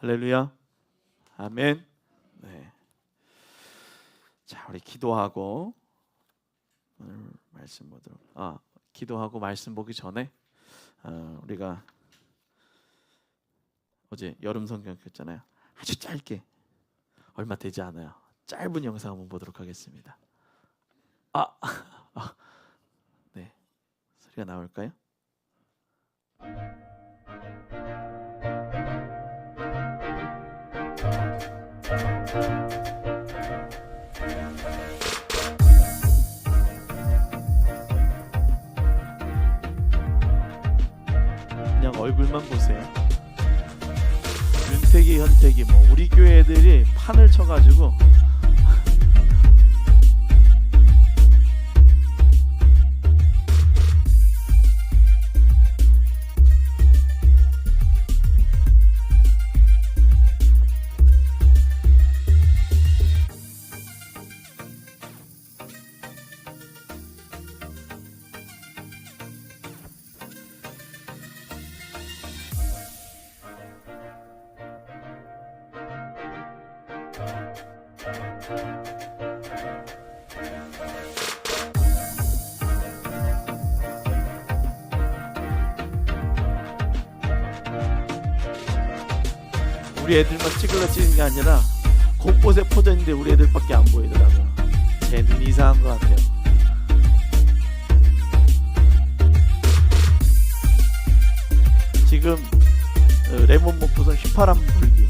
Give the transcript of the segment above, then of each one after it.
할렐루야. 아멘. 네. 자, 우리 기도하고 오늘 말씀 보도록. 기도하고 말씀 보기 전에 우리가 어제 여름 성경 했잖아요. 아주 짧게, 얼마 되지 않아요. 짧은 영상 한번 보도록 하겠습니다. 네, 소리가 나올까요? 그냥 얼굴만 보세요. 윤택이, 현택이 우리 교회 애들이 판을 쳐가지고 우리 애들만 찍으려 찍은 게 아니라 곳곳에 퍼져 있는데 우리 애들밖에 안 보이더라고요. 제 눈이 이상한 것 같아요. 지금 레몬 먹고서 휘파람 불기.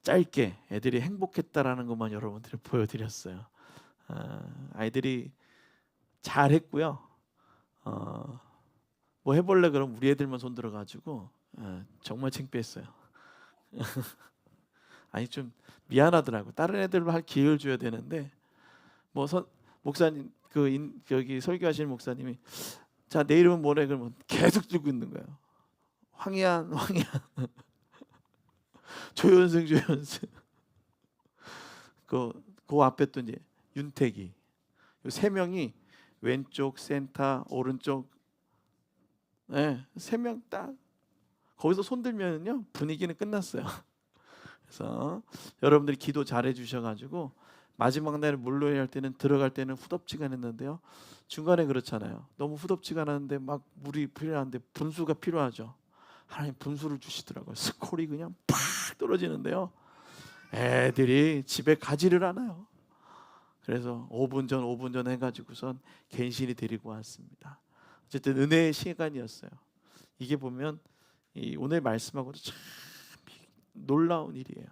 짧게 애들이 행복했다라는 것만 여러분들이 보여드렸어요. 아이들이 잘했고요. 뭐 해볼래 그럼 우리 애들만 손 들어가지고 정말 창피했어요. 아니 좀 미안하더라고. 다른 애들로 할 기회를 줘야 되는데 목사님 여기 설교하시는 목사님이 자 내 이름은 뭐래 그러면 계속 들고 있는 거예요. 황희안 조연승 그 앞에 또 이제 윤택이 이 세 명이 왼쪽 센터 오른쪽 세 명 딱 거기서 손 들면요 분위기는 끝났어요. 그래서 여러분들이 기도 잘해 주셔가지고 마지막 날 물놀이 할 때는 들어갈 때는 후덥지가 않았는데요. 중간에 그렇잖아요. 너무 후덥지가 않았는데 막 물이 필요한데 분수가 필요하죠. 하나님 분수를 주시더라고요. 스콜이 그냥 팍 떨어지는데요. 애들이 집에 가지를 않아요. 그래서 5분 전 해가지고선 갠신이 데리고 왔습니다. 어쨌든 은혜의 시간이었어요. 이게 보면 오늘 말씀하고도 참 놀라운 일이에요.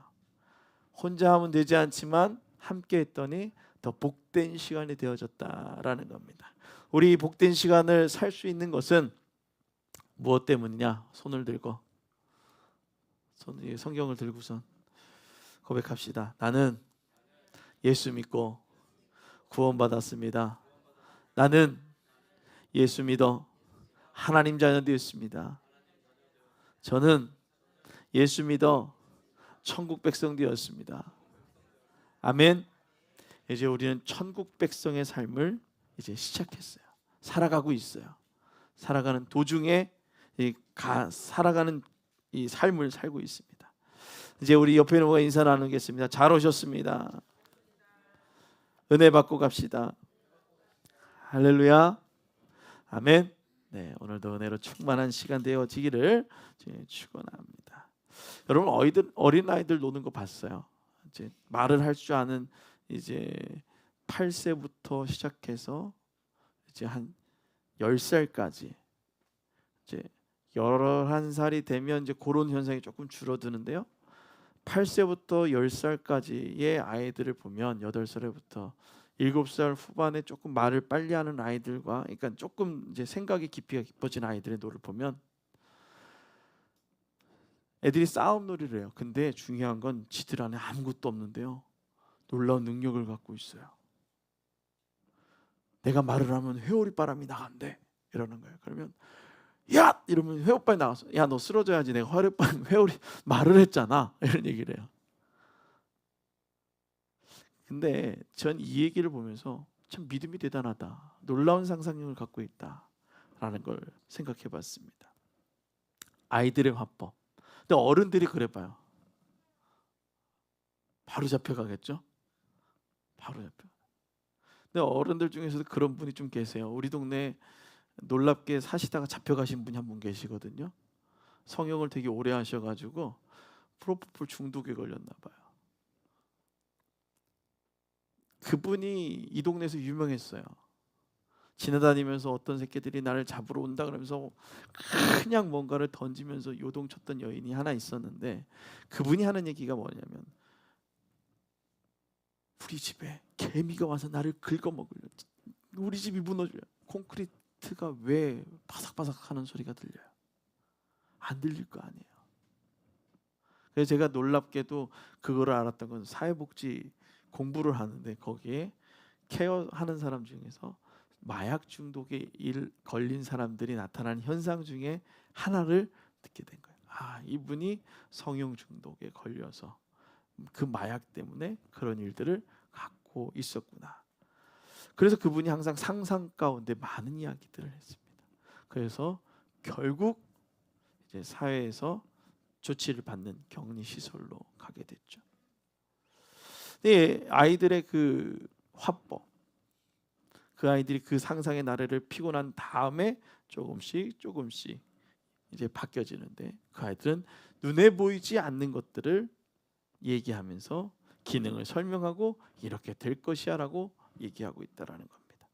혼자 하면 되지 않지만 함께 했더니 더 복된 시간이 되어졌다라는 겁니다. 우리 복된 시간을 살 수 있는 것은 무엇 때문이냐? 손을 들고 성경을 들고선 고백합시다. 나는 예수 믿고 구원받았습니다. 나는 예수 믿어 하나님 자녀 되었습니다. 저는 예수 믿어 천국 백성 되었습니다. 아멘. 이제 우리는 천국 백성의 삶을 이제 시작했어요. 살아가고 있어요. 살아가는 도중에 살아가는 이 삶을 살고 있습니다. 이제 우리 옆에 있는 분과 인사 나누겠습니다. 잘 오셨습니다. 은혜 받고 갑시다. 할렐루야. 아멘. 네, 오늘도 은혜로 충만한 시간 되어지기를 축원합니다. 여러분 어린 아이들 노는 거 봤어요? 이제 말을 할 줄 아는 이제 8세부터 시작해서 이제 한 10살까지 이제 11살이 되면 이제 그런 현상이 조금 줄어드는데요. 8세부터 10살까지의 아이들을 보면 8살부터 7살 후반에 조금 말을 빨리 하는 아이들과 그러니까 조금 이제 생각의 깊이가 깊어진 아이들의 노를 보면 애들이 싸움놀이를 해요. 근데 중요한 건 지들 안에 아무것도 없는데요. 놀라운 능력을 갖고 있어요. 내가 말을 하면 회오리 바람이 나간대 이러는 거예요. 그러면 야! 이러면 회오빠이 나가서 야 너 쓰러져야지 내가 회오리 말을 했잖아 이런 얘기를 해요. 근데 전 이 얘기를 보면서 참 믿음이 대단하다, 놀라운 상상력을 갖고 있다라는 걸 생각해 봤습니다. 아이들의 화법. 근데 어른들이 그래봐요. 바로 잡혀가겠죠? 바로 잡혀. 근데 어른들 중에서도 그런 분이 좀 계세요. 우리 동네에 놀랍게 사시다가 잡혀가신 분이 한 분 계시거든요. 성형을 되게 오래 하셔가지고 프로포폴 중독에 걸렸나 봐요. 그분이 이 동네에서 유명했어요. 지나다니면서 어떤 새끼들이 나를 잡으러 온다 그러면서 그냥 뭔가를 던지면서 요동쳤던 여인이 하나 있었는데, 그분이 하는 얘기가 뭐냐면 우리 집에 개미가 와서 나를 긁어먹으려, 우리 집이 무너져요. 콘크리트가 왜 바삭바삭하는 소리가 들려요? 안 들릴 거 아니에요. 그래서 제가 놀랍게도 그거를 알았던 건, 사회복지 공부를 하는데 거기에 케어하는 사람 중에서 마약 중독에 걸린 사람들이 나타나는 현상 중에 하나를 듣게 된 거예요. 아, 이분이 성형 중독에 걸려서 그 마약 때문에 그런 일들을 갖고 있었구나. 그래서 그분이 항상 상상 가운데 많은 이야기들을 했습니다. 그래서 결국 이제 사회에서 조치를 받는 격리 시설로 가게 됐죠. 네, 아이들의 그 화법, 그 아이들이 그 상상의 나래를 피고 난 다음에 조금씩 이제 바뀌어지는데, 그 아이들은 눈에 보이지 않는 것들을 얘기하면서 기능을 설명하고 이렇게 될 것이야라고 얘기하고 있다라는 겁니다.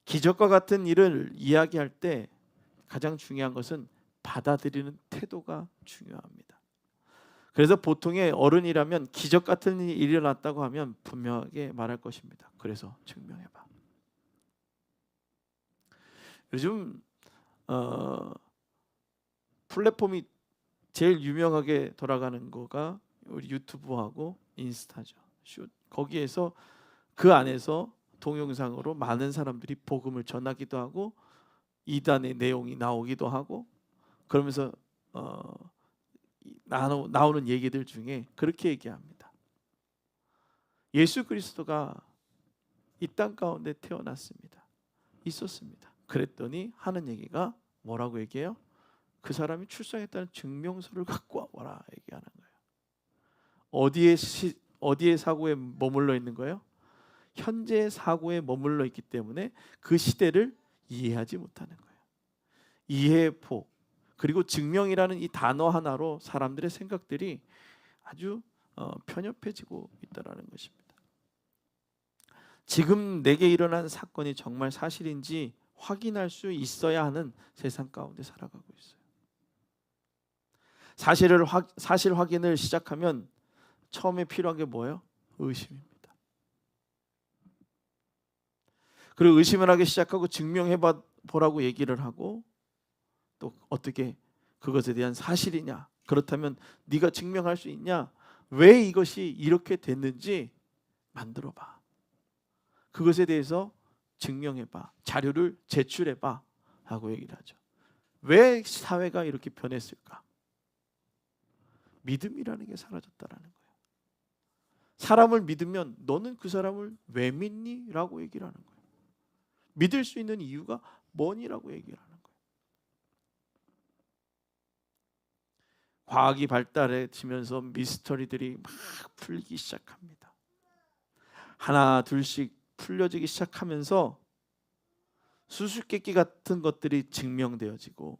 기적과 같은 일을 이야기할 때 가장 중요한 것은 받아들이는 태도가 중요합니다. 그래서 보통의 어른이라면 기적 같은 일이 일어났다고 하면 분명하게 말할 것입니다. 그래서 증명해봐. 요즘 플랫폼이 제일 유명하게 돌아가는 거가 우리 유튜브하고 인스타죠. 슛. 거기에서 그 안에서 동영상으로 많은 사람들이 복음을 전하기도 하고 이단의 내용이 나오기도 하고, 그러면서 나오는 얘기들 중에 그렇게 얘기합니다. 예수 그리스도가 이 땅 가운데 태어났습니다. 있었습니다. 그랬더니 하는 얘기가 뭐라고 얘기해요? 그 사람이 출생했다는 증명서를 갖고 와라 얘기하는 거예요. 어디에 사고에 머물러 있는 거예요? 현재의 사고에 머물러 있기 때문에 그 시대를 이해하지 못하는 거예요. 이해의 폭, 그리고 증명이라는 이 단어 하나로 사람들의 생각들이 아주 편협해지고 있다는 것입니다. 지금 내게 일어난 사건이 정말 사실인지 확인할 수 있어야 하는 세상 가운데 살아가고 있어요. 사실 확인을 시작하면 처음에 필요한 게 뭐예요? 의심입니다. 그리고 의심을 하기 시작하고 증명해 보라고 얘기를 하고, 또 어떻게 그것에 대한 사실이냐, 그렇다면 네가 증명할 수 있냐, 왜 이것이 이렇게 됐는지 만들어봐, 그것에 대해서 증명해봐, 자료를 제출해봐 하고 얘기를 하죠. 왜 사회가 이렇게 변했을까? 믿음이라는 게 사라졌다라는 거예요. 사람을 믿으면 너는 그 사람을 왜 믿니? 라고 얘기를 하는 거예요. 믿을 수 있는 이유가 뭐니라고 얘기를 하는 거예요. 과학이 발달해지면서 미스터리들이 막 풀리기 시작합니다. 하나 둘씩 풀려지기 시작하면서 수수께끼 같은 것들이 증명되어지고,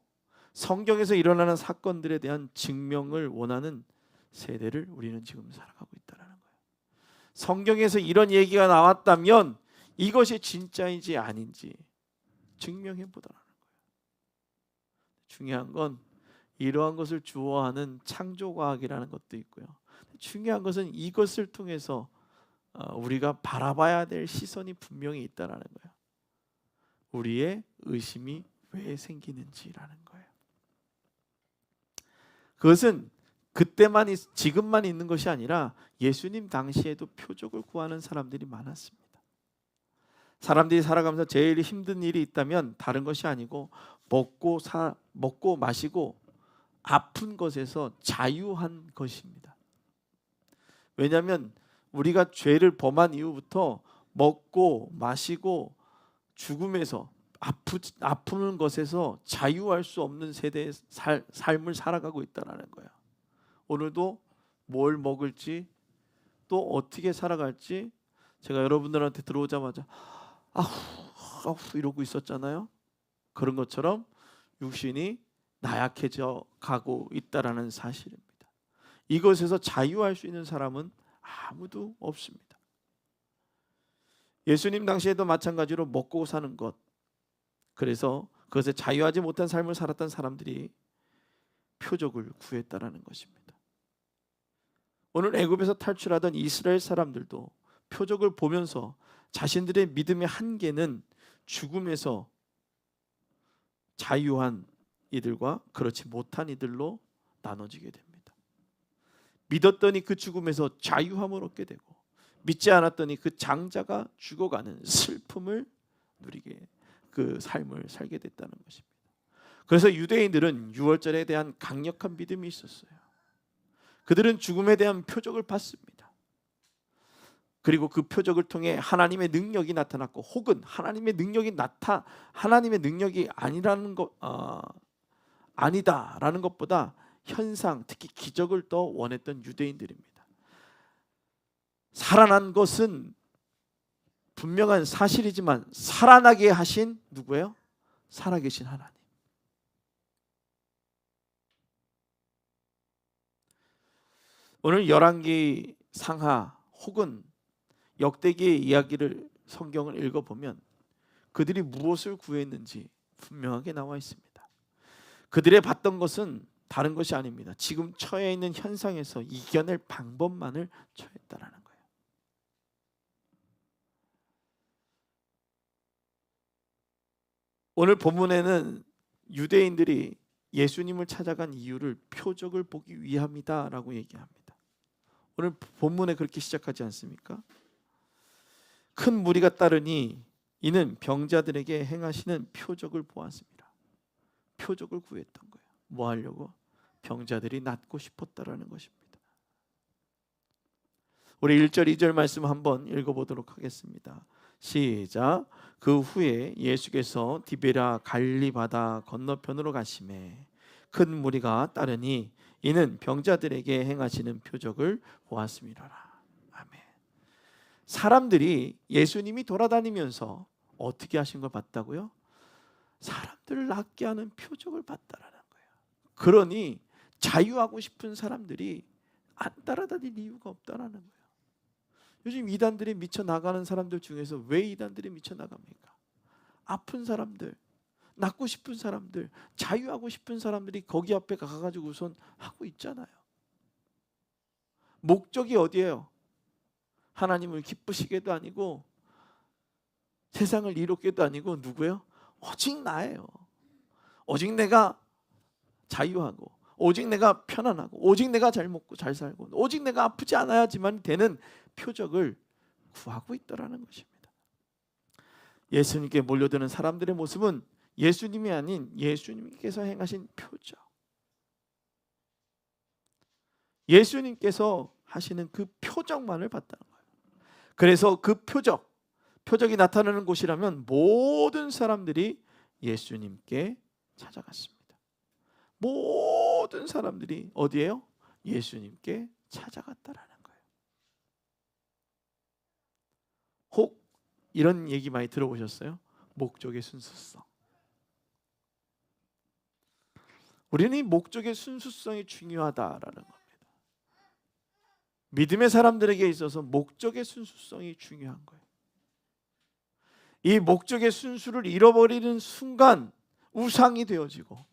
성경에서 일어나는 사건들에 대한 증명을 원하는 세대를 우리는 지금 살아가고 있다는 거예요. 성경에서 이런 얘기가 나왔다면 이것이 진짜인지 아닌지 증명해 보라는 거예요. 중요한 건 이러한 것을 주어하는 창조과학이라는 것도 있고요. 중요한 것은 이것을 통해서 우리가 바라봐야 될 시선이 분명히 있다는 거예요. 우리의 의심이 왜 생기는지라는 거예요. 그것은 그때만 지금만 있는 것이 아니라 예수님 당시에도 표적을 구하는 사람들이 많았습니다. 사람들이 살아가면서 제일 힘든 일이 있다면 다른 것이 아니고 먹고 마시고 아픈 것에서 자유한 것입니다. 왜냐하면 우리가 죄를 범한 이후부터 먹고 마시고 죽음에서 아프는 것에서 자유할 수 없는 세대의 삶을 살아가고 있다는 거예요. 오늘도 뭘 먹을지 또 어떻게 살아갈지 제가 여러분들한테 들어오자마자 아후 이러고 있었잖아요. 그런 것처럼 육신이 나약해져 가고 있다라는 사실입니다. 이것에서 자유할 수 있는 사람은 아무도 없습니다. 예수님 당시에도 마찬가지로 먹고 사는 것, 그래서 그것에 자유하지 못한 삶을 살았던 사람들이 표적을 구했다라는 것입니다. 오늘 애굽에서 탈출하던 이스라엘 사람들도 표적을 보면서 자신들의 믿음의 한계는 죽음에서 자유한 이들과 그렇지 못한 이들로 나눠지게 됩니다. 믿었더니 그 죽음에서 자유함을 얻게 되고 믿지 않았더니 그 장자가 죽어가는 슬픔을 누리게 그 삶을 살게 됐다는 것입니다. 그래서 유대인들은 유월절에 대한 강력한 믿음이 있었어요. 그들은 죽음에 대한 표적을 봤습니다. 그리고 그 표적을 통해 하나님의 능력이 나타났고 혹은 하나님의 능력이 아니다라는 것보다 현상, 특히 기적을 더 원했던 유대인들입니다. 살아난 것은 분명한 사실이지만 살아나게 하신 누구예요? 살아계신 하나님. 오늘 열왕기 상하 혹은 역대기의 이야기를 성경을 읽어보면 그들이 무엇을 구했는지 분명하게 나와 있습니다. 그들의 봤던 것은 다른 것이 아닙니다. 지금 처해 있는 현상에서 이겨낼 방법만을 처했다라는 거예요. 오늘 본문에는 유대인들이 예수님을 찾아간 이유를 표적을 보기 위함이다라고 얘기합니다. 오늘 본문에 그렇게 시작하지 않습니까? 큰 무리가 따르니 이는 병자들에게 행하시는 표적을 보았습니다. 표적을 구했던 거예요. 뭐 하려고? 병자들이 낫고 싶었다라는 것입니다. 우리 1절 2절 말씀 한번 읽어보도록 하겠습니다. 시작. 그 후에 예수께서 디베랴 갈릴리 바다 건너편으로 가시매 큰 무리가 따르니 이는 병자들에게 행하시는 표적을 보았음이로라. 아멘. 사람들이 예수님이 돌아다니면서 어떻게 하신 걸 봤다고요? 사람들을 낫게 하는 표적을 봤다라는 거예요. 그러니 자유하고 싶은 사람들이 안 따라다닐 이유가 없다라는 거예요. 요즘 이단들이 미쳐 나가는 사람들 중에서 왜 이단들이 미쳐 나갑니까? 아픈 사람들, 낫고 싶은 사람들, 자유하고 싶은 사람들이 거기 앞에 가가지고 우선 하고 있잖아요. 목적이 어디예요? 하나님을 기쁘시게도 아니고 세상을 이롭게도 아니고 누구예요? 오직 나예요. 오직 내가 자유하고 오직 내가 편안하고 오직 내가 잘 먹고 잘 살고 오직 내가 아프지 않아야지만 되는 표적을 구하고 있더라는 것입니다. 예수님께 몰려드는 사람들의 모습은 예수님이 아닌 예수님께서 행하신 표적, 예수님께서 하시는 그 표적만을 봤다는 거예요. 그래서 그 표적이 나타나는 곳이라면 모든 사람들이 예수님께 찾아갔습니다. 모든 사람들이 어디에요? 예수님께 찾아갔다라는 거예요. 혹 이런 얘기 많이 들어보셨어요? 목적의 순수성. 우리는 이 목적의 순수성이 중요하다라는 겁니다. 믿음의 사람들에게 있어서 목적의 순수성이 중요한 거예요. 이 목적의 순수를 잃어버리는 순간 우상이 되어지고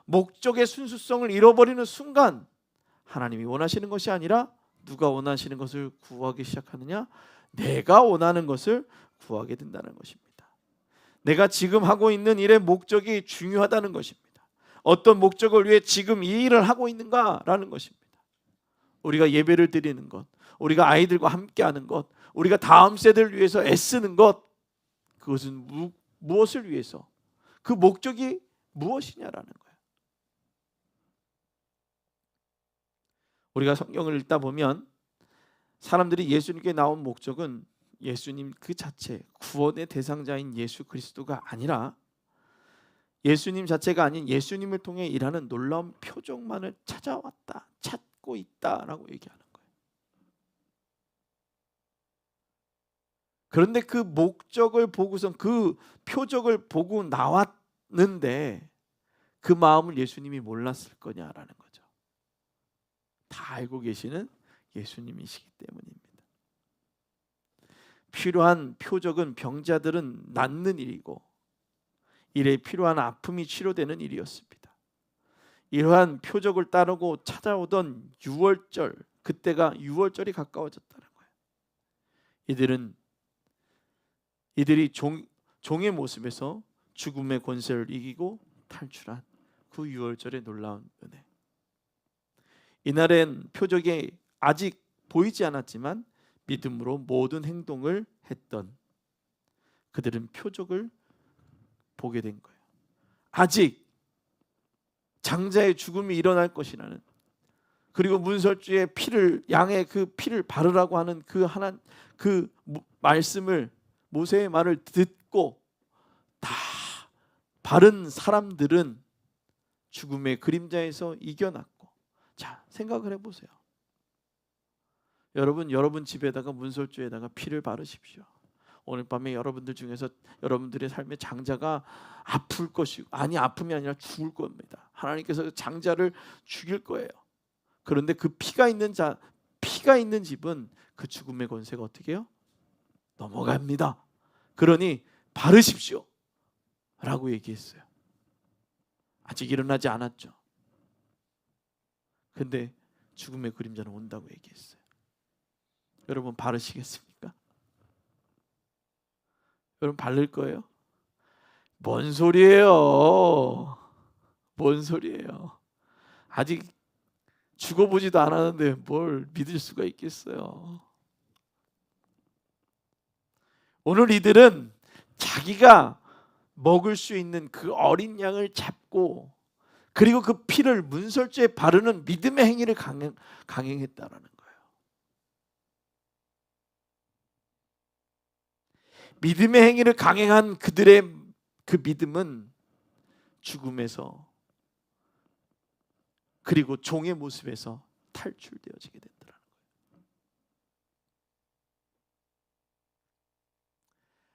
목적의 순수성을 잃어버리는 순간 하나님이 원하시는 것이 아니라 누가 원하시는 것을 구하기 시작하느냐? 내가 원하는 것을 구하게 된다는 것입니다. 내가 지금 하고 있는 일의 목적이 중요하다는 것입니다. 어떤 목적을 위해 지금 이 일을 하고 있는가라는 것입니다. 우리가 예배를 드리는 것, 우리가 아이들과 함께하는 것, 우리가 다음 세대를 위해서 애쓰는 것, 그것은 무엇을 위해서? 그 목적이 무엇이냐라는 거예요. 우리가 성경을 읽다 보면 사람들이 예수님께 나온 목적은 예수님 그 자체, 구원의 대상자인 예수 그리스도가 아니라 예수님 자체가 아닌 예수님을 통해 일하는 놀라운 표적만을 찾아왔다, 찾고 있다라고 얘기하는 거예요. 그런데 그 목적을 보고선 그 표적을 보고 나왔는데 그 마음을 예수님이 몰랐을 거냐라는 거죠. 다 알고 계시는 예수님이시기 때문입니다. 필요한 표적은 병자들은 낫는 일이고 일에 필요한 아픔이 치료되는 일이었습니다. 이러한 표적을 따르고 찾아오던 유월절, 그때가 유월절이 가까워졌다는 거예요. 이들이 종의 모습에서 죽음의 권세를 이기고 탈출한 그 유월절의 놀라운 은혜. 이날엔 표적이 아직 보이지 않았지만 믿음으로 모든 행동을 했던 그들은 표적을 보게 된 거예요. 아직 장자의 죽음이 일어날 것이라는, 그리고 문설주의 피를, 양의 그 피를 바르라고 하는 그 말씀을, 모세의 말을 듣고 다 바른 사람들은 죽음의 그림자에서 이겨났고. 자, 생각을 해보세요. 여러분 집에다가 문설주에다가 피를 바르십시오. 오늘 밤에 여러분들 중에서 여러분들의 삶의 장자가 아플 것이고, 아니 아픔이 아니라 죽을 겁니다. 하나님께서 장자를 죽일 거예요. 그런데 그 피가 있는 집은 그 죽음의 권세가 어떻게 해요? 넘어갑니다. 그러니 바르십시오 라고 얘기했어요. 아직 일어나지 않았죠. 근데 죽음의 그림자는 온다고 얘기했어요. 여러분 바르시겠습니까? 여러분 바를 거예요? 뭔 소리예요? 뭔 소리예요? 아직 죽어보지도 않았는데 뭘 믿을 수가 있겠어요? 오늘 이들은 자기가 먹을 수 있는 그 어린 양을 잡고, 그리고 그 피를 문설주에 바르는 믿음의 행위를 강행했다라는 거예요. 믿음의 행위를 강행한 그들의 그 믿음은 죽음에서, 그리고 종의 모습에서 탈출되어지게 된다는 거예요.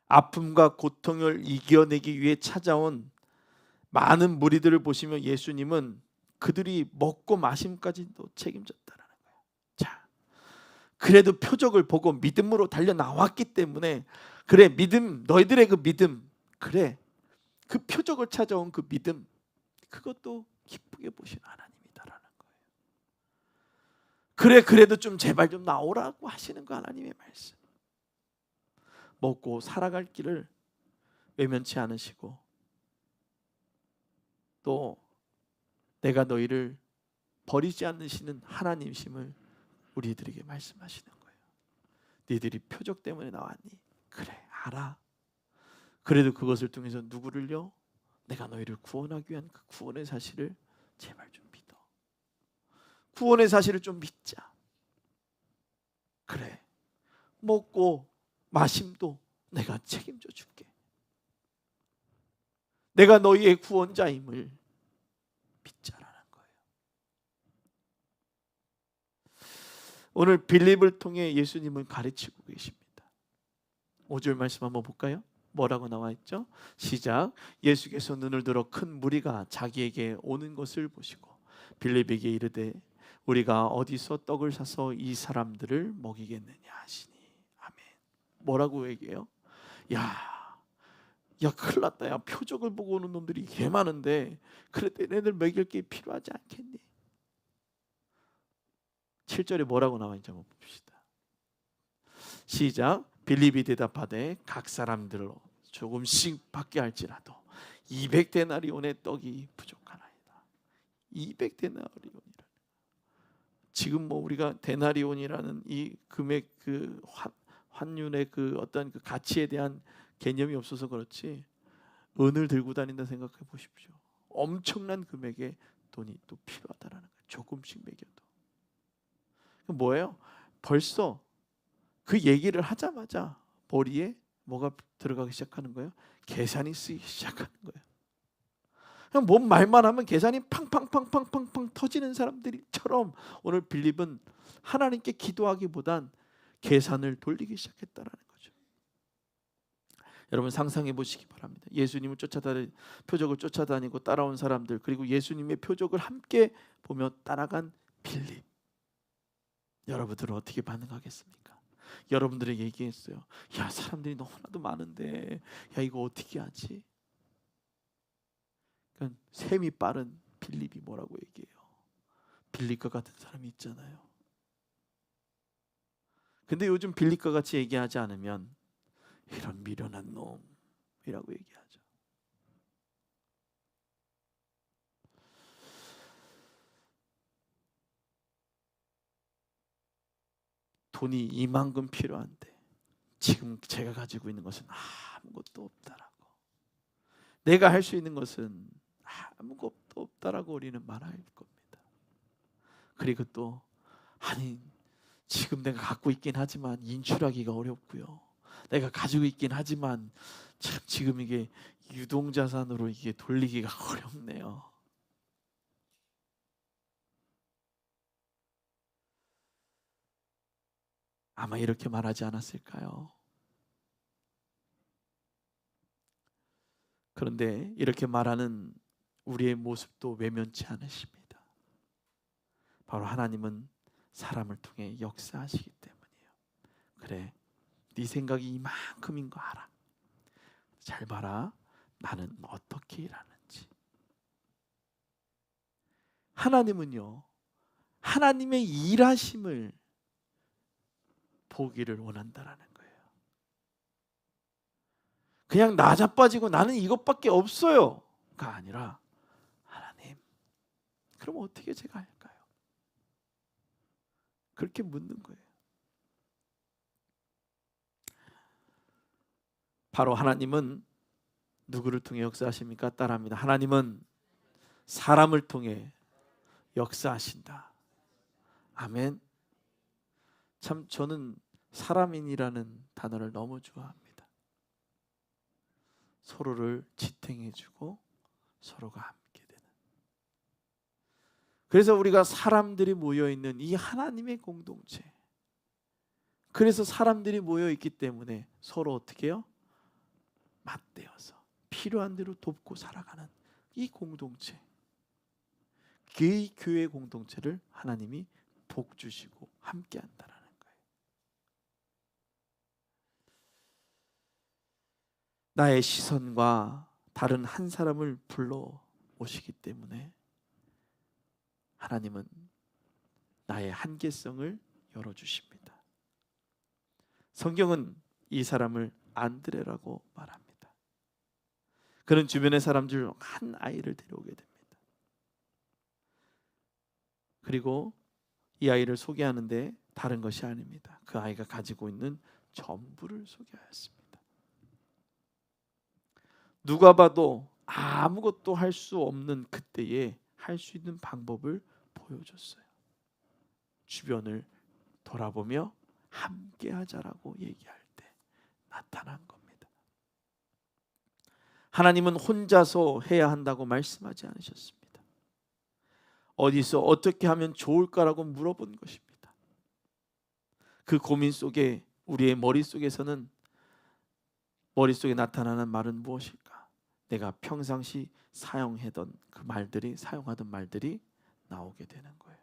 아픔과 고통을 이겨내기 위해 찾아온 많은 무리들을 보시며 예수님은 그들이 먹고 마심까지도 책임졌다는 거예요. 자, 그래도 표적을 보고 믿음으로 달려 나왔기 때문에, 그래 믿음, 너희들의 그 믿음, 그래 그 표적을 찾아온 그 믿음, 그것도 기쁘게 보시는 하나님이다라는 거예요. 그래 그래도 좀 제발 좀 나오라고 하시는 거 하나님의 말씀. 먹고 살아갈 길을 외면치 않으시고, 또 내가 너희를 버리지 않으시는 하나님심을 우리들에게 말씀하시는 거예요. 너희들이 표적 때문에 나왔니? 그래 알아. 그래도 그것을 통해서 누구를요? 내가 너희를 구원하기 위한 그 구원의 사실을 제발 좀 믿어. 구원의 사실을 좀 믿자. 그래 먹고 마심도 내가 책임져 줄게. 내가 너희의 구원자임을 믿자라는 거예요. 오늘 빌립을 통해 예수님은 가르치고 계십니다. 5절 말씀 한번 볼까요? 뭐라고 나와 있죠? 시작. 예수께서 눈을 들어 큰 무리가 자기에게 오는 것을 보시고 빌립에게 이르되 우리가 어디서 떡을 사서 이 사람들을 먹이겠느냐 하시니. 아멘. 뭐라고 얘기해요? 야 큰일 났다. 야 표적을 보고 오는 놈들이 개 많은데 그래도 얘네들 먹일 게 필요하지 않겠니? 7절에 뭐라고 나와 있는지 한번 봅시다. 시작. 빌립이 대답하되 각 사람들로 조금씩 받게 할지라도 200데나리온의 떡이 부족하나이다. 200데나리온이라. 지금 뭐 우리가 데나리온이라는 이 금액, 그 환율의 그 어떤 그 가치에 대한 개념이 없어서 그렇지 은을 들고 다닌다 생각해 보십시오. 엄청난 금액의 돈이 또 필요하다라는 거예요. 조금씩 매겨도. 뭐예요? 벌써 그 얘기를 하자마자 머리에 뭐가 들어가기 시작하는 거예요? 계산이 쓰이기 시작하는 거예요. 그냥 뭔 말만 하면 계산이 팡팡팡팡팡팡 터지는 사람들처럼 오늘 빌립은 하나님께 기도하기보단 계산을 돌리기 시작했다라는 거죠. 여러분 상상해 보시기 바랍니다. 예수님을 표적을 쫓아다니고 따라온 사람들, 그리고 예수님의 표적을 함께 보며 따라간 빌립. 여러분들은 어떻게 반응하겠습니까? 여러분들에게 얘기했어요. 야, 사람들이 너무나도 많은데 야, 이거 어떻게 하지? 그러니까 셈이 빠른 빌립이 뭐라고 얘기해요? 빌립과 같은 사람이 있잖아요. 근데 요즘 빌립과 같이 얘기하지 않으면 이런 미련한 놈이라고 얘기하죠. 돈이 이만큼 필요한데 지금 제가 가지고 있는 것은 아무것도 없다라고, 내가 할 수 있는 것은 아무것도 없다라고 우리는 말할 겁니다. 그리고 또 아니 지금 내가 갖고 있긴 하지만 인출하기가 어렵고요. 내가 가지고 있긴 하지만 참 지금 이게 유동자산으로 이게 돌리기가 어렵네요. 아마 이렇게 말하지 않았을까요? 그런데 이렇게 말하는 우리의 모습도 외면치 않으십니다. 바로 하나님은 사람을 통해 역사하시기 때문이에요. 그래, 네 생각이 이만큼인 거 알아. 잘 봐라. 나는 어떻게 일하는지. 하나님은요, 하나님의 일하심을 보기를 원한다라는 거예요. 그냥 나 자빠지고 나는 이것밖에 없어요가 아니라 하나님, 그럼 어떻게 제가 할까요? 그렇게 묻는 거예요. 바로 하나님은 누구를 통해 역사하십니까? 따라합니다. 하나님은 사람을 통해 역사하신다. 아멘. 참 저는 사람인이라는 단어를 너무 좋아합니다. 서로를 지탱해주고 서로가 함께 되는. 그래서 우리가 사람들이 모여있는 이 하나님의 공동체, 그래서 사람들이 모여있기 때문에 서로 어떻게 해요? 맞대어서 필요한 대로 돕고 살아가는 이 공동체, 그 교회 공동체를 하나님이 복 주시고 함께 한다라는 거예요. 나의 시선과 다른 한 사람을 불러 오시기 때문에 하나님은 나의 한계성을 열어주십니다. 성경은 이 사람을 안드레라고 말합니다. 그는 주변의 사람 중 한 아이를 데려오게 됩니다. 그리고 이 아이를 소개하는데 다른 것이 아닙니다. 그 아이가 가지고 있는 전부를 소개하였습니다. 누가 봐도 아무것도 할 수 없는 그때에 할 수 있는 방법을 보여줬어요. 주변을 돌아보며 함께 하자라고 얘기할 때 나타난 겁니다. 하나님은 혼자서 해야 한다고 말씀하지 않으셨습니다. 어디서 어떻게 하면 좋을까라고 물어본 것입니다. 그 고민 속에 우리의 머릿속에서는, 머릿속에 나타나는 말은 무엇일까? 내가 평상시 사용하던 말들이 나오게 되는 거예요.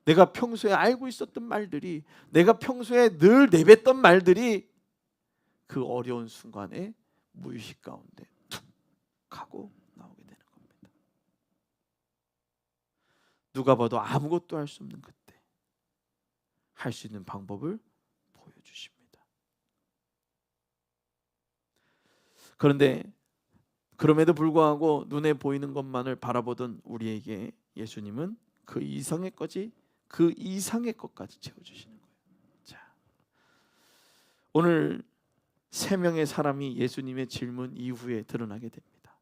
내가 평소에 알고 있었던 말들이, 내가 평소에 늘 내뱉던 말들이 그 어려운 순간에 무의식 가운데 툭 하고 나오게 되는 겁니다. 누가 봐도 아무것도 할 수 없는 그때 할 수 있는 방법을 보여주십니다. 그런데 그럼에도 불구하고 눈에 보이는 것만을 바라보던 우리에게 예수님은 그 이상의 것까지 채워주시는 거예요. 자, 오늘 3명의 사람이 예수님의 질문 이후에 드러나게 됩니다.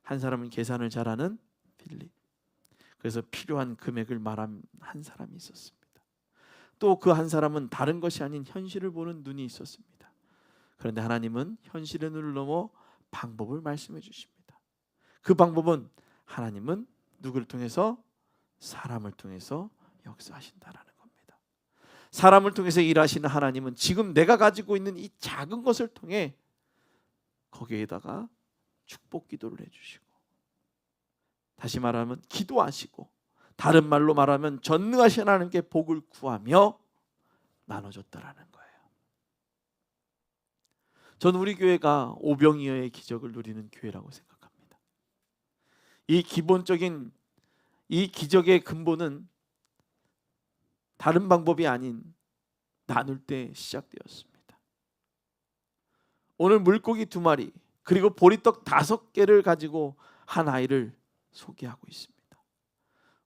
한 사람은 계산을 잘하는 빌립, 그래서 필요한 금액을 말한 한 사람이 있었습니다. 또 그 한 사람은 다른 것이 아닌 현실을 보는 눈이 있었습니다. 그런데 하나님은 현실의 눈을 넘어 방법을 말씀해 주십니다. 그 방법은 하나님은 누구를 통해서? 사람을 통해서 역사하신다라는 겁니다. 사람을 통해서 일하시는 하나님은 지금 내가 가지고 있는 이 작은 것을 통해 거기에다가 축복 기도를 해주시고, 다시 말하면 기도하시고, 다른 말로 말하면 전능하신 하나님께 복을 구하며 나눠줬다라는 거예요. 저는 우리 교회가 오병이어의 기적을 누리는 교회라고 생각합니다. 이 기본적인 이 기적의 근본은 다른 방법이 아닌 나눌 때 시작되었습니다. 오늘 물고기 2마리 그리고 보리떡 5개를 가지고 한 아이를 소개하고 있습니다.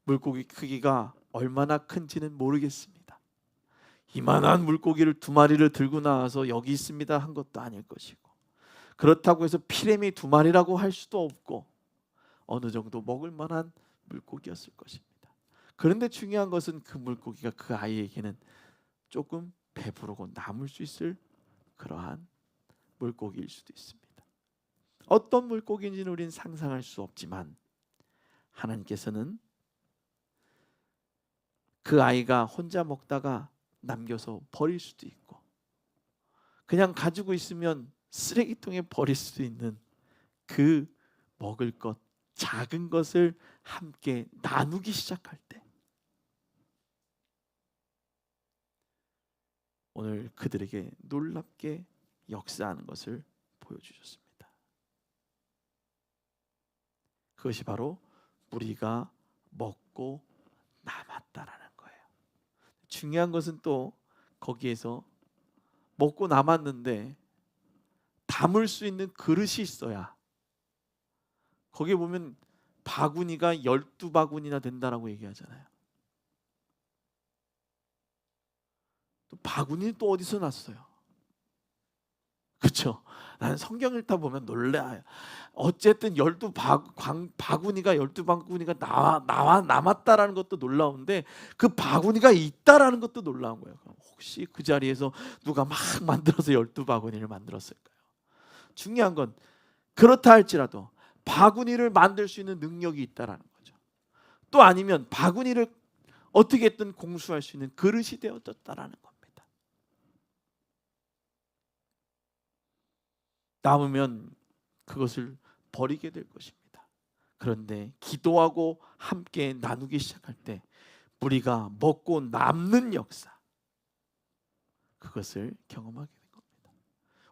물고기 크기가 얼마나 큰지는 모르겠습니다. 이만한 물고기를 2마리를 들고 나와서 여기 있습니다 한 것도 아닐 것이고, 그렇다고 해서 피레미 2마리라고 할 수도 없고, 어느 정도 먹을 만한 물고기였을 것입니다. 그런데 중요한 것은 그 물고기가 그 아이에게는 조금 배부르고 남을 수 있을 그러한 물고기일 수도 있습니다. 어떤 물고기인지는 우리는 상상할 수 없지만 하나님께서는 그 아이가 혼자 먹다가 남겨서 버릴 수도 있고, 그냥 가지고 있으면 쓰레기통에 버릴 수도 있는 그 먹을 것, 작은 것을 함께 나누기 시작할 때 오늘 그들에게 놀랍게 역사하는 것을 보여주셨습니다. 그것이 바로 우리가 먹고 남았다라는 거예요. 중요한 것은 또 거기에서 먹고 남았는데 담을 수 있는 그릇이 있어야, 거기에 보면 바구니가 12바구니나 된다라고 얘기하잖아요. 또 바구니는 또 어디서 났어요? 그렇죠? 나는 성경 읽다 보면 놀라요. 어쨌든 12바구니가 12바구니가 남았다라는 것도 놀라운데 그 바구니가 있다라는 것도 놀라운 거예요. 혹시 그 자리에서 누가 막 만들어서 12바구니를 만들었을까요? 중요한 건 그렇다 할지라도 바구니를 만들 수 있는 능력이 있다라는 거죠. 또 아니면 바구니를 어떻게든 공수할 수 있는 그릇이 되어졌다라는 겁니다. 남으면 그것을 버리게 될 것입니다. 그런데 기도하고 함께 나누기 시작할 때 우리가 먹고 남는 역사, 그것을 경험하게 된 겁니다.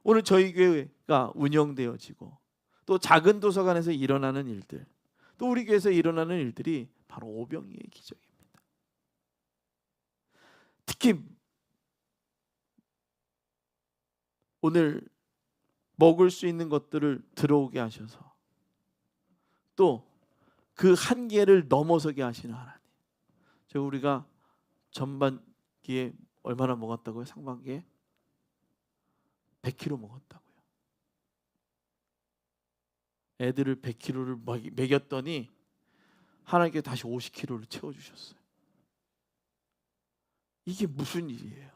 오늘 저희 교회가 운영되어지고 또 작은 도서관에서 일어나는 일들, 또 우리 교회에서 일어나는 일들이 바로 오병이의 기적입니다. 특히 오늘 먹을 수 있는 것들을 들어오게 하셔서 또 그 한계를 넘어서게 하시는 하나님. 제가 우리가 전반기에 얼마나 먹었다고요? 상반기에 100kg 먹었다고요. 애들을 100kg를 먹였더니 하나님께 다시 50kg를 채워주셨어요. 이게 무슨 일이에요?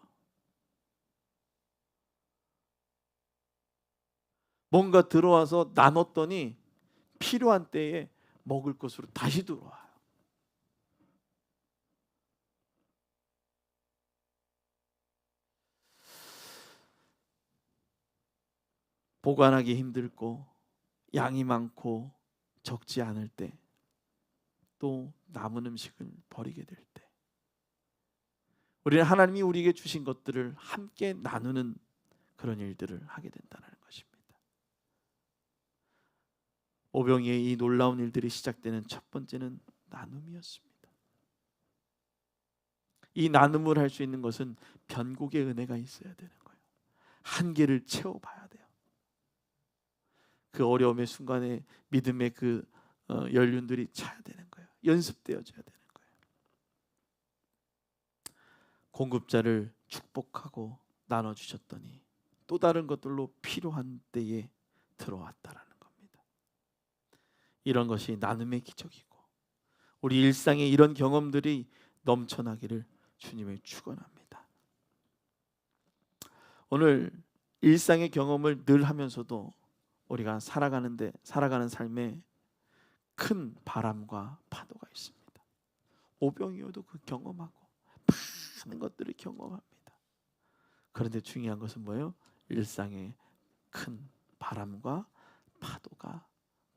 뭔가 들어와서 나눴더니 필요한 때에 먹을 것으로 다시 들어와요. 보관하기 힘들고 양이 많고 적지 않을 때, 또 남은 음식을 버리게 될 때, 우리는 하나님이 우리에게 주신 것들을 함께 나누는 그런 일들을 하게 된다는 것입니다. 오병이의 이 놀라운 일들이 시작되는 첫 번째는 나눔이었습니다. 이 나눔을 할 수 있는 것은 변곡의 은혜가 있어야 되는 거예요. 한계를 채워봐야 돼요. 그 어려움의 순간에 믿음의 그 연륜들이 차야 되는 거예요. 연습되어져야 되는 거예요. 공급자를 축복하고 나눠주셨더니 또 다른 것들로 필요한 때에 들어왔다라는 겁니다. 이런 것이 나눔의 기적이고 우리 일상에 이런 경험들이 넘쳐나기를 주님의 축원합니다. 오늘 일상의 경험을 늘 하면서도 우리가 살아가는 삶에 큰 바람과 파도가 있습니다. 오병이어도 그 경험하고 많은 것들을 경험합니다. 그런데 중요한 것은 뭐예요? 일상에 큰 바람과 파도가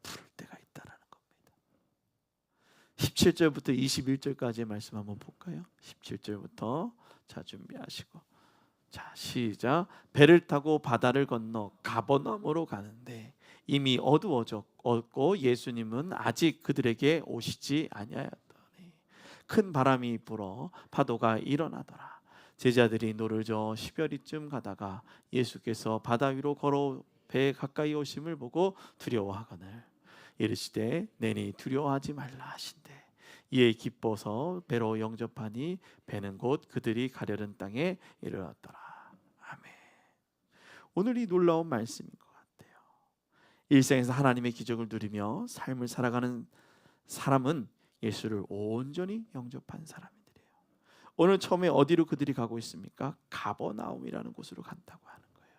부를 때가 있다라는 겁니다. 17절부터 21절까지의 말씀 한번 볼까요? 17절부터 자 준비하시고 자 시작. 배를 타고 바다를 건너 가버나움으로 가는데 이미 어두워졌고 예수님은 아직 그들에게 오시지 아니하였더니 큰 바람이 불어 파도가 일어나더라. 제자들이 노를 저어 10여리쯤 가다가 예수께서 바다 위로 걸어 배에 가까이 오심을 보고 두려워하거늘 이르시되 내니 두려워하지 말라 하신대 이에 기뻐서 배로 영접하니 배는 곧 그들이 가려는 땅에 이르렀더라. 아멘. 오늘 이 놀라운 말씀인 것 같아요. 일생에서 하나님의 기적을 누리며 삶을 살아가는 사람은 예수를 온전히 영접한 사람들이에요. 오늘 처음에 어디로 그들이 가고 있습니까? 가버나움이라는 곳으로 간다고 하는 거예요.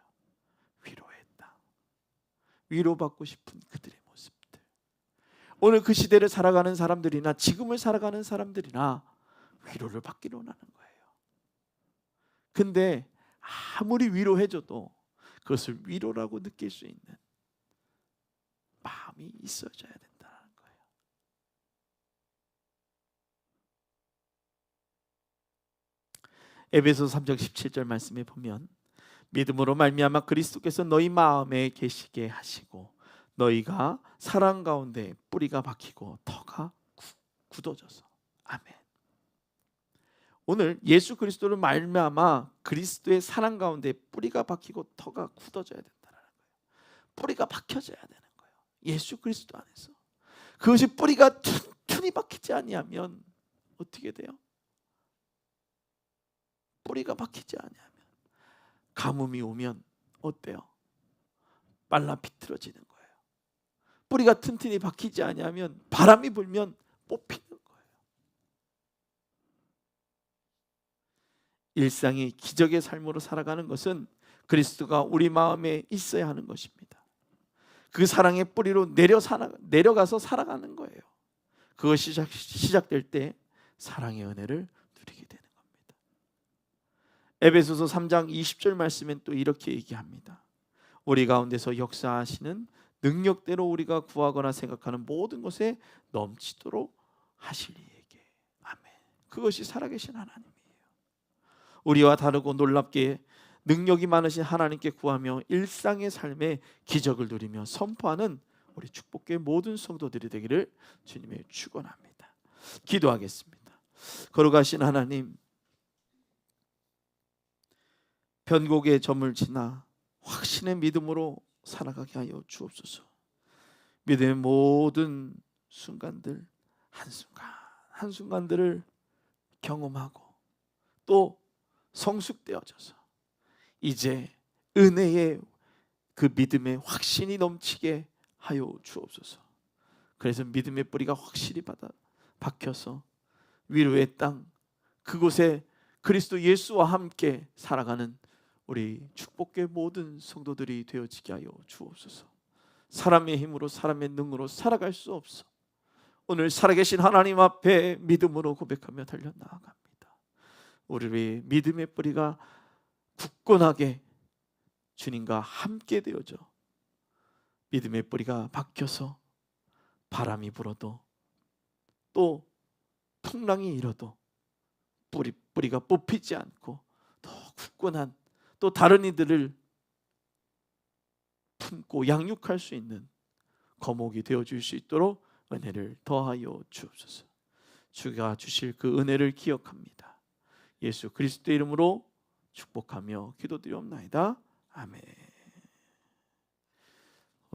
위로의 땅, 위로받고 싶은 그들의 모습들. 오늘 그 시대를 살아가는 사람들이나 지금을 살아가는 사람들이나 위로를 받기로 하는 거예요. 근데 아무리 위로해줘도 그것을 위로라고 느낄 수 있는 마음이 있어져야 된다는 거예요. 에베소서 3장 17절 말씀에 보면 믿음으로 말미암아 그리스도께서 너희 마음에 계시게 하시고 너희가 사랑 가운데 뿌리가 박히고 터가 굳어져서. 아멘. 오늘 예수 그리스도를 말미암아 그리스도의 사랑 가운데 뿌리가 박히고 터가 굳어져야 된다는 거예요. 뿌리가 박혀져야 되는 거예요. 예수 그리스도 안에서. 그것이 뿌리가 튼튼히 박히지 아니하면 어떻게 돼요? 뿌리가 박히지 아니하면 가뭄이 오면 어때요? 빨라 비틀어지는 거예요. 뿌리가 튼튼히 박히지 아니하면 바람이 불면 뽑히는 거예요. 일상이 기적의 삶으로 살아가는 것은 그리스도가 우리 마음에 있어야 하는 것입니다. 그 사랑의 뿌리로 내려가서 살아가는 거예요. 그것이 시작될 때 사랑의 은혜를 누리게 되는 겁니다. 에베소서 3장 20절 말씀엔 또 이렇게 얘기합니다. 우리 가운데서 역사하시는 능력대로 우리가 구하거나 생각하는 모든 것에 넘치도록 하실 이에게. 아멘. 그것이 살아계신 하나님이에요. 우리와 다르고 놀랍게 능력이 많으신 하나님께 구하며 일상의 삶의 기적을 누리며 선포하는 우리 축복교회 모든 성도들이 되기를 주님의 축원합니다. 기도하겠습니다. 거룩하신 하나님, 변곡의 점을 지나 확신의 믿음으로 살아가게 하여 주옵소서. 믿음의 모든 순간들 한순간 한순간들을 경험하고 또 성숙되어져서 이제 은혜의 그 믿음의 확신이 넘치게 하여 주옵소서. 그래서 믿음의 뿌리가 확실히 박혀서 위로의 땅 그곳에 그리스도 예수와 함께 살아가는 우리 축복의 모든 성도들이 되어지게 하여 주옵소서. 사람의 힘으로 사람의 능으로 살아갈 수 없어. 오늘 살아계신 하나님 앞에 믿음으로 고백하며 달려나아갑니다. 우리의 믿음의 뿌리가 굳건하게 주님과 함께 되어져 믿음의 뿌리가 박혀서 바람이 불어도 또 풍랑이 일어도 뿌리가 뽑히지 않고 더 굳건한 또 다른 이들을 품고 양육할 수 있는 거목이 되어줄 수 있도록 은혜를 더하여 주옵소서. 주가 주실 그 은혜를 기억합니다. 예수 그리스도의 이름으로 축복하며 기도드리옵나이다. 아멘.